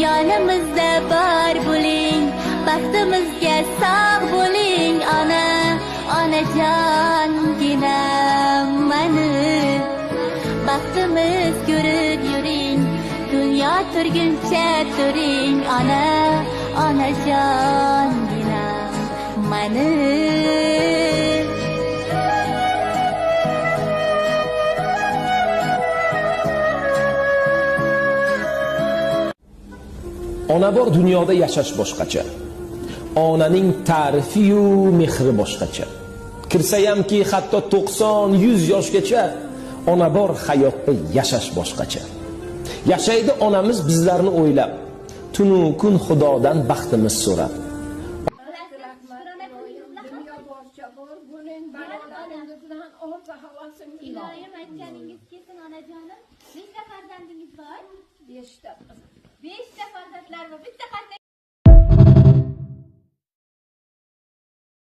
yonimizda bor bo'ling, baxtimizga sog' bo'ling. Onajonginam mani, baxtimiz ko'rib yuring, dunyo turguncha turing. Onajonginam mani. Ona bor dunyoda yashash boshqacha. Onaning ta'rifi-yu mehri boshqacha. Kirsayamki hatto 90-100 yoshgacha, ona bor hayotda yashash boshqacha. Yashaydi onamiz bizlarni o'ylab, tunu kun Xudodan baxtimiz so'rab. Iloyim aytganingiz kelsin onajonim. Nechta farzandingiz bor? 5 ta. 5 ta farzandlar va bitta